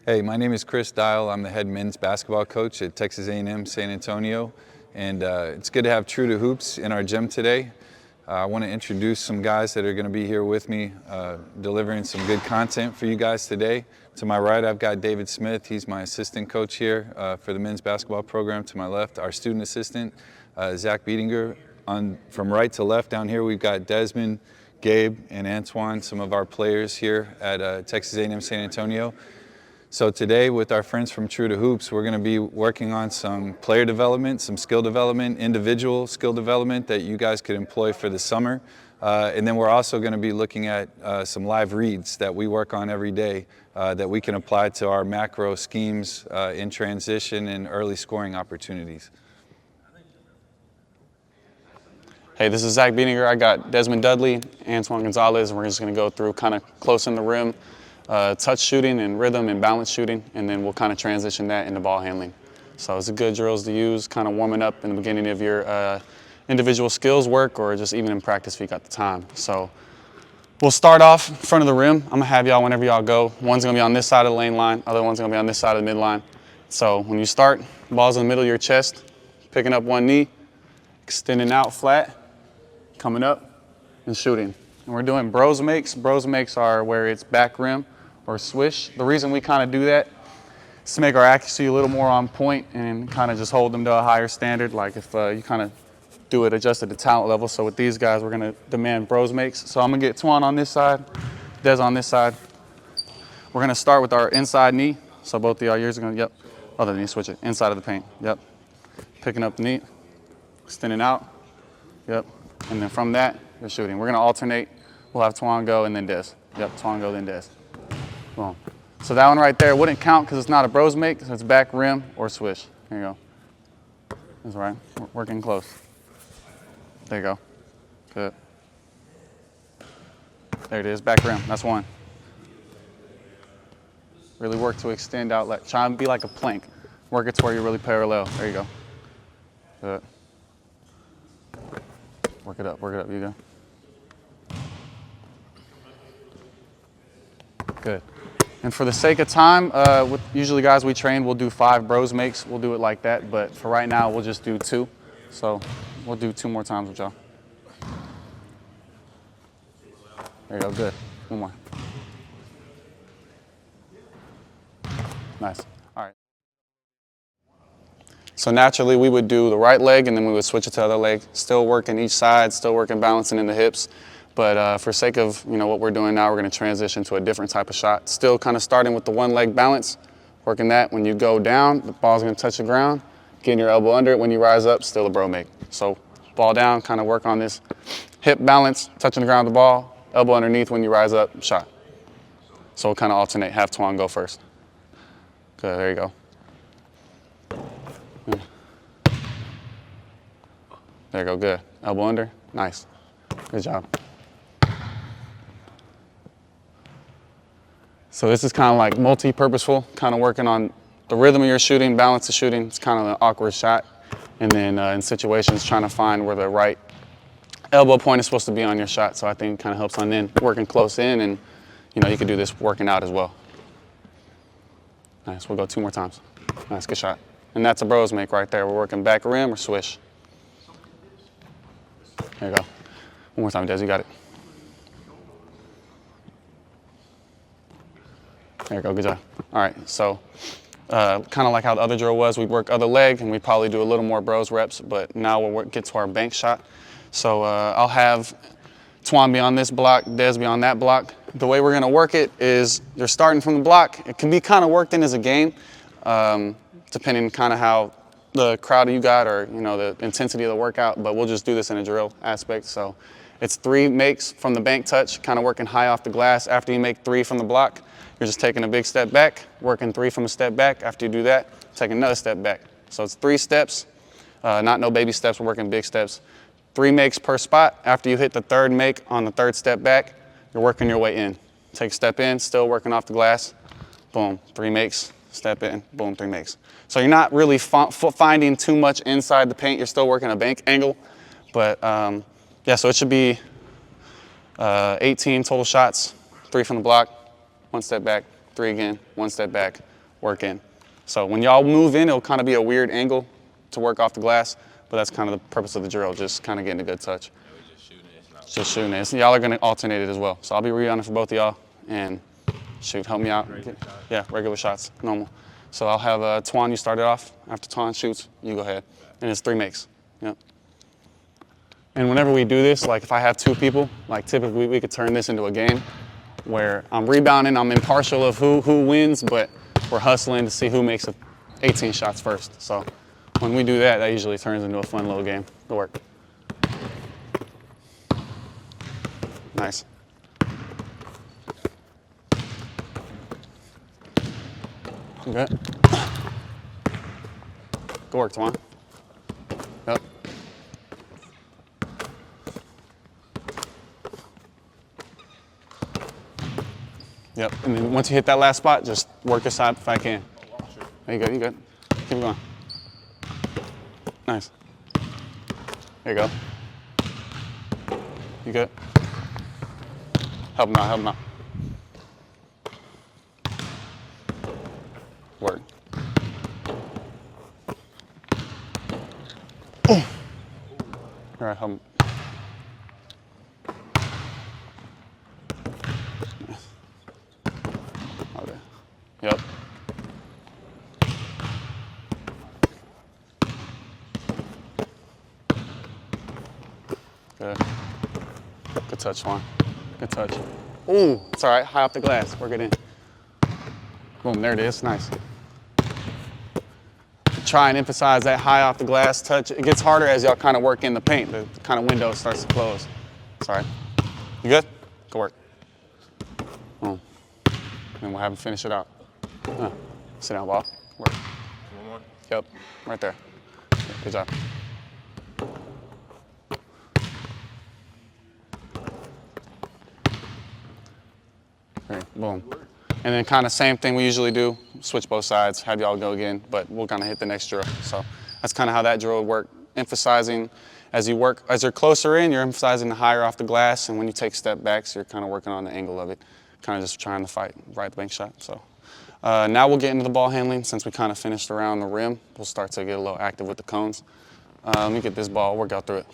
Hey, my name is Chris Dial. I'm the head men's basketball coach at Texas A&M San Antonio, and it's good to have True to Hoops in our gym today. I want to introduce some guys that are going to be here with me, delivering some good content for you guys today. To my right, I've got David Smith. He's my assistant coach here for the men's basketball program. To my left, our student assistant, Zach Biedinger. From right to left down here, we've got Desmond, Gabe, and Antoine, some of our players here at Texas A&M San Antonio. So today, with our friends from True to Hoops, we're going to be working on some player development, some skill development, individual skill development that you guys could employ for the summer. And then we're also going to be looking at some live reads that we work on every day that we can apply to our macro schemes in transition and early scoring opportunities. Hey, this is Zach Biedinger. I got Desmond Dudley, Antoine Gonzalez, and we're just going to go through kind of close in the rim, touch shooting and rhythm and balance shooting, and then we'll kind of transition that into ball handling. So it's a good drills to use, kind of warming up in the beginning of your individual skills work or just even in practice if you got the time. So we'll start off in front of the rim. I'm going to have y'all whenever y'all go. One's going to be on this side of the lane line, other one's going to be on this side of the midline. So when you start, ball's in the middle of your chest, picking up one knee, extending out flat, coming up and shooting. And we're doing bros makes. Bros makes are where it's back rim or swish. The reason we kind of do that is to make our accuracy a little more on point and kind of just hold them to a higher standard. Like if you kind of do it adjusted to talent level. So with these guys, we're going to demand bros makes. So I'm going to get Twan on this side, Des on this side. We're going to start with our inside knee. So both of y'all, yours are going to, yep. Other knee, switch it. Inside of the paint, yep. Picking up the knee, extending out, yep. And then from that, you're shooting. We're going to alternate. We'll have Twan go and then Des. Yep, Twan go, then Des. Boom. So that one right there wouldn't count because it's not a bros make, so it's back rim or swish. There you go. That's right. We're working close. There you go. Good. There it is, back rim. That's one. Really work to extend outlet. Try and be like a plank. Work it to where you're really parallel. There you go. Good. Work it up, you go. Good. And for the sake of time, usually guys we train, we'll do 5 bros makes. We'll do it like that, but for right now, we'll just do 2. So we'll do 2 more times with y'all. There you go, good. One more. Nice. All right. So naturally, we would do the right leg, and then we would switch it to the other leg. Still working each side, still working balancing in the hips. But for sake of what we're doing now, we're going to transition to a different type of shot. Still kind of starting with the one leg balance, working that. When you go down, the ball's going to touch the ground. Getting your elbow under it. When you rise up, still a bro make. So ball down, kind of work on this hip balance, touching the ground with the ball, elbow underneath when you rise up, shot. So we'll kind of alternate. Have Twan go first. Good, there you go. There you go, good. Elbow under, nice. Good job. So this is kind of like multi-purposeful, kind of working on the rhythm of your shooting, balance of shooting. It's kind of an awkward shot. And then in situations, trying to find where the right elbow point is supposed to be on your shot. So I think it kind of helps on then working close in, and you can do this working out as well. Nice, we'll go 2 more times. Nice, good shot. And that's a bros make right there. We're working back rim or swish. There you go. One more time, Des, you got it. There you go, good job. All right, so kind of like how the other drill was, we work other leg and we probably do a little more bros reps, but now we'll get to our bank shot. So I'll have Twan be on this block, Des be on that block. The way we're gonna work it is you're starting from the block. It can be kind of worked in as a game, depending kind of how the crowd you got or the intensity of the workout, but we'll just do this in a drill aspect. So it's 3 makes from the bank touch, kind of working high off the glass. After you make 3 from the block, you're just taking a big step back, working 3 from a step back. After you do that, take another step back. So it's 3 steps, not no baby steps, we're working big steps. 3 makes per spot. After you hit the 3rd make on the 3rd step back, you're working your way in. Take a step in, still working off the glass, boom, 3 makes, step in, boom, 3 makes. So you're not really finding too much inside the paint. You're still working a bank angle. But yeah, so it should be 18 total shots, 3 from the block, 1 step back, 3 again, 1 step back, work in. So when y'all move in, it'll kind of be a weird angle to work off the glass, but that's kind of the purpose of the drill, just kind of getting a good touch. Just shooting it. So y'all are going to alternate it as well. So I'll be rebounding for both of y'all, and shoot, help me out. Yeah, regular shots, normal. So I'll have Twan, you start it off. After Twan shoots, you go ahead. And it's 3 makes. Yep. And whenever we do this, like if I have 2 people, like typically we could turn this into a game where I'm rebounding, I'm impartial of who wins, but we're hustling to see who makes 18 shots first. So when we do that, that usually turns into a fun little game. Good work. Nice. Good. Good work, Twan. Yep. Yep, and then once you hit that last spot, just work your side if I can. There you go, you good. Keep going. Nice. There you go. You good? Help him out, help him out. Work. Oh. All right, help him. Okay. Yep. Good. Good touch, Juan. Good touch. Ooh, it's all right. High off the glass. Work it in. Boom, there it is. Nice. Try and emphasize that high off the glass touch. It gets harder as y'all kind of work in the paint. The kind of window starts to close. Sorry. You good? Good work. Boom. And we'll have him finish it out. Sit down, ball. Work. One more? Yep, right there. Good job. Okay, boom. And then kind of same thing we usually do, switch both sides, have y'all go again, but we'll kind of hit the next drill. So that's kind of how that drill would work, emphasizing as you work, as you're closer in, you're emphasizing the higher off the glass, and when you take step backs, you're kind of working on the angle of it, kind of just trying to fight right bank shot. So now we'll get into the ball handling. Since we kind of finished around the rim, we'll start to get a little active with the cones. Let me get this ball, work out through it.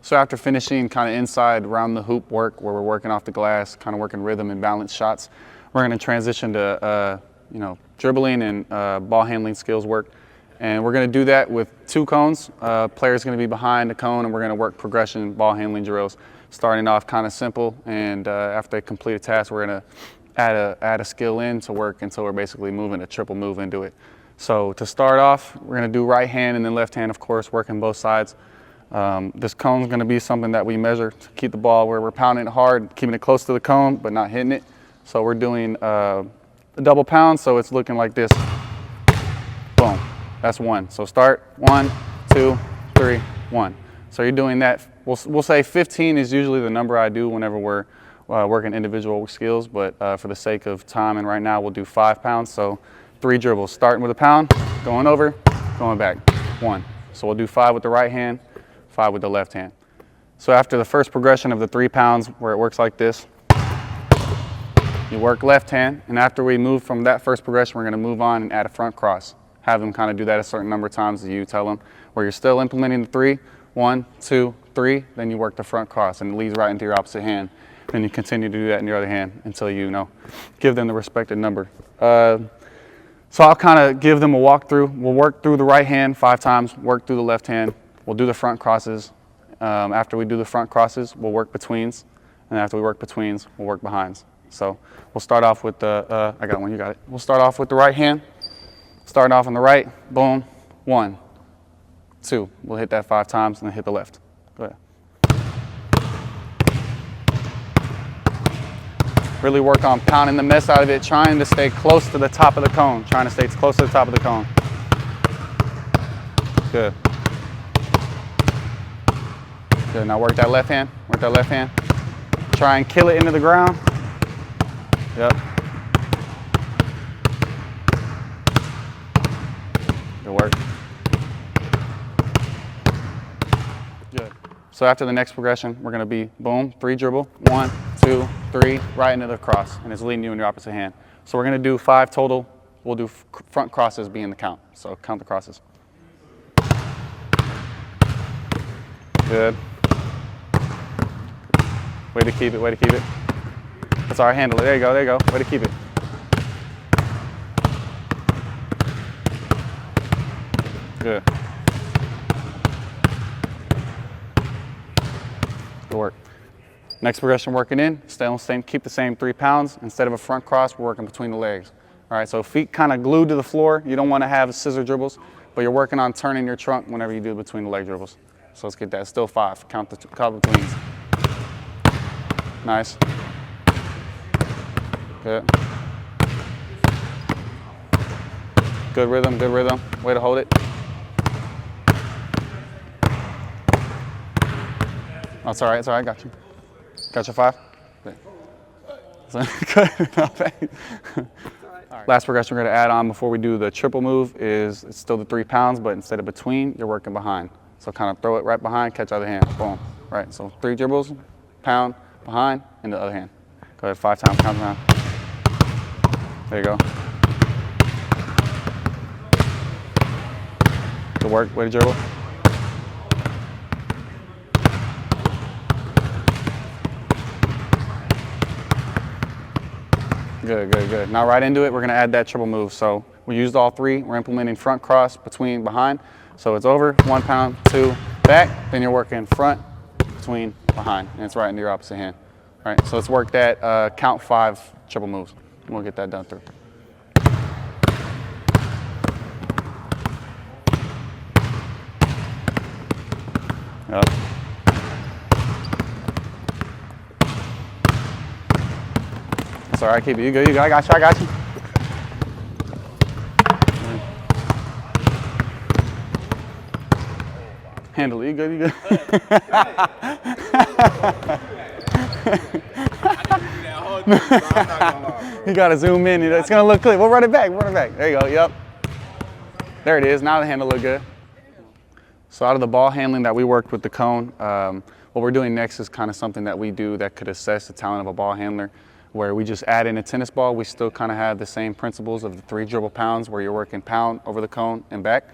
So after finishing kind of inside around the hoop work where we're working off the glass, kind of working rhythm and balance shots, we're going to transition to dribbling and ball handling skills work. And we're going to do that with 2 cones. Player's going to be behind the cone, and we're going to work progression ball handling drills, starting off kind of simple. And after they complete a task, we're going to add a skill in to work until we're basically moving a triple move into it. So to start off, we're going to do right hand and then left hand, of course, working both sides. This cone is going to be something that we measure to keep the ball where we're pounding it hard, keeping it close to the cone, but not hitting it. So we're doing a double pound, so it's looking like this. Boom. That's 1. So start 1, 2, 3, 1. So you're doing that. We'll say 15 is usually the number I do whenever we're working individual skills, but for the sake of time and right now, we'll do 5 pounds. So 3 dribbles, starting with a pound, going over, going back, 1. So we'll do 5 with the right hand, 5 with the left hand. So after the first progression of the 3 pounds, where it works like this, you work left hand, and after we move from that first progression, we're going to move on and add a front cross. Have them kind of do that a certain number of times as you tell them, where you're still implementing the 3, 1, 2, 3, then you work the front cross, and it leads right into your opposite hand. Then you continue to do that in your other hand until you give them the respected number. So I'll kind of give them a walkthrough. We'll work through the right hand 5 times, work through the left hand. We'll do the front crosses. After we do the front crosses, we'll work betweens, and after we work betweens, we'll work behinds. So we'll start off with the, I got one, you got it. We'll start off with the right hand. Starting off on the right, boom, 1, 2. We'll hit that 5 times and then hit the left. Go ahead. Really work on pounding the mess out of it, trying to stay close to the top of the cone. Trying to stay close to the top of the cone. Good. Good, now work that left hand, work that left hand. Try and kill it into the ground. Yep. Good work. Good. So after the next progression, we're going to be boom, 3 dribble, 1, 2, 3, right into the cross, and it's leading you in your opposite hand. So we're going to do 5 total we'll do front crosses being the count. So count the crosses. Good. Way to keep it, way to keep it. That's all right, handle it. There you go, there you go. Way to keep it. Good. Good work. Next progression working in, stay on same, keep the same 3 pounds. Instead of a front cross, we're working between the legs. All right, so feet kind of glued to the floor. You don't want to have scissor dribbles, but you're working on turning your trunk whenever you do between the leg dribbles. So let's get that. Still 5. Count the betweens. Nice. Good. Good rhythm, good rhythm. Way to hold it. Oh, it's all right, got you. Got your 5? Good. Last progression we're going to add on before we do the triple move is it's still the 3 pounds, but instead of between, you're working behind. So kind of throw it right behind, catch other hand, boom. Right, so 3 dribbles, pound, behind, and the other hand. Go ahead, 5 times, count them out. There you go. Good work, way to dribble. Good, good, good. Now right into it, we're gonna add that triple move. So we used all 3, we're implementing front, cross, between, behind. So it's over, 1 pound, 2, back, then you're working front, between, behind, and it's right into your opposite hand. All right, so let's work that count 5 triple moves. And we'll get that done through. Yep. It's all right, keep it. You good, you good. I got you, I got you. Handle it, you good, you good. You gotta zoom in, it's gonna look clear. We'll run it back, There you go, yep. There it is, now the handle look good. So out of the ball handling that we worked with the cone, what we're doing next is kind of something that we do that could assess the talent of a ball handler, where we just add in a tennis ball. We still kind of have the same principles of the 3 dribble pounds where you're working pound over the cone and back.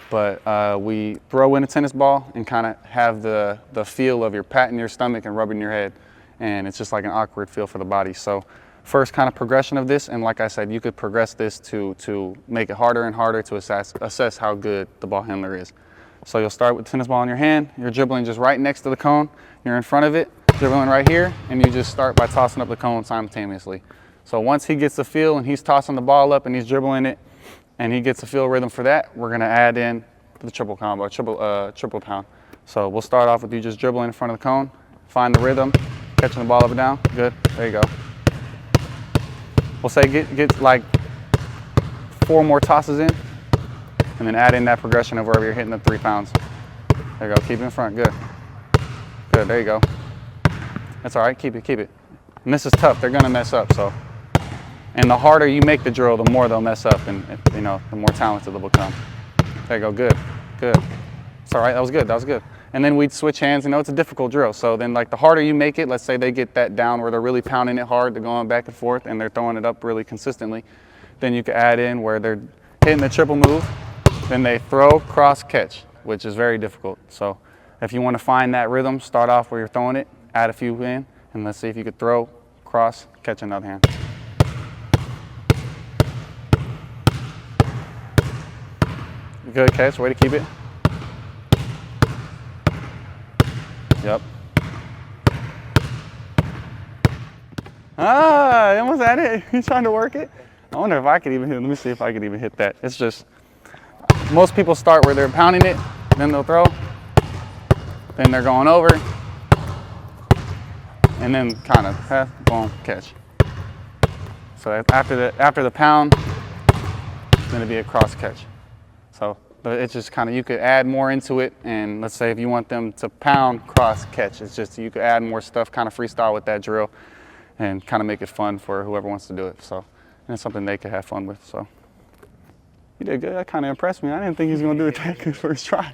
But we throw in a tennis ball and kind of have the feel of you're patting your stomach and rubbing your head. And it's just like an awkward feel for the body. So first kind of progression of this, and like I said, you could progress this to make it harder and harder to assess how good the ball handler is. So you'll start with the tennis ball in your hand, you're dribbling just right next to the cone, you're in front of it, dribbling right here, and you just start by tossing up the cone simultaneously. So once he gets the feel and he's tossing the ball up and he's dribbling it, and he gets a feel rhythm for that, we're gonna add in the triple combo, triple pound. So we'll start off with you just dribbling in front of the cone, find the rhythm, catching the ball up and down, good, there you go. We'll say get like 4 more tosses in, and then add in that progression of wherever you're hitting the 3 pounds. There you go, keep it in front, good. Good, there you go. That's all right, keep it, keep it. And this is tough, they're gonna mess up, so. And the harder you make the drill, the more they'll mess up and you know, the more talented they'll become. There you go, good, good. It's all right, that was good, that was good. And then we'd switch hands, you know, it's a difficult drill. So then like the harder you make it, let's say they get that down where they're really pounding it hard, they're going back and forth and they're throwing it up really consistently. Then you could add in where they're hitting the triple move, then they throw, cross, catch, which is very difficult. So if you want to find that rhythm, start off where you're throwing it, add a few in, and let's see if you could throw, cross, catch another hand. Good catch, way to keep it. Yep. Ah, I almost had it. He's trying to work it. I wonder if I could even hit it. Let me see if I could even hit that. It's just, most people start where they're pounding it, then they'll throw, then they're going over, and then kind of, boom, catch. So after the pound, it's going to be a cross catch. So it's just kind of, you could add more into it, and let's say if you want them to pound, cross, catch, it's just, you could add more stuff, kind of freestyle with that drill, and kind of make it fun for whoever wants to do it. So, and it's something they could have fun with, so. You did good, that kind of impressed me. I didn't think he was going to do it that good first try.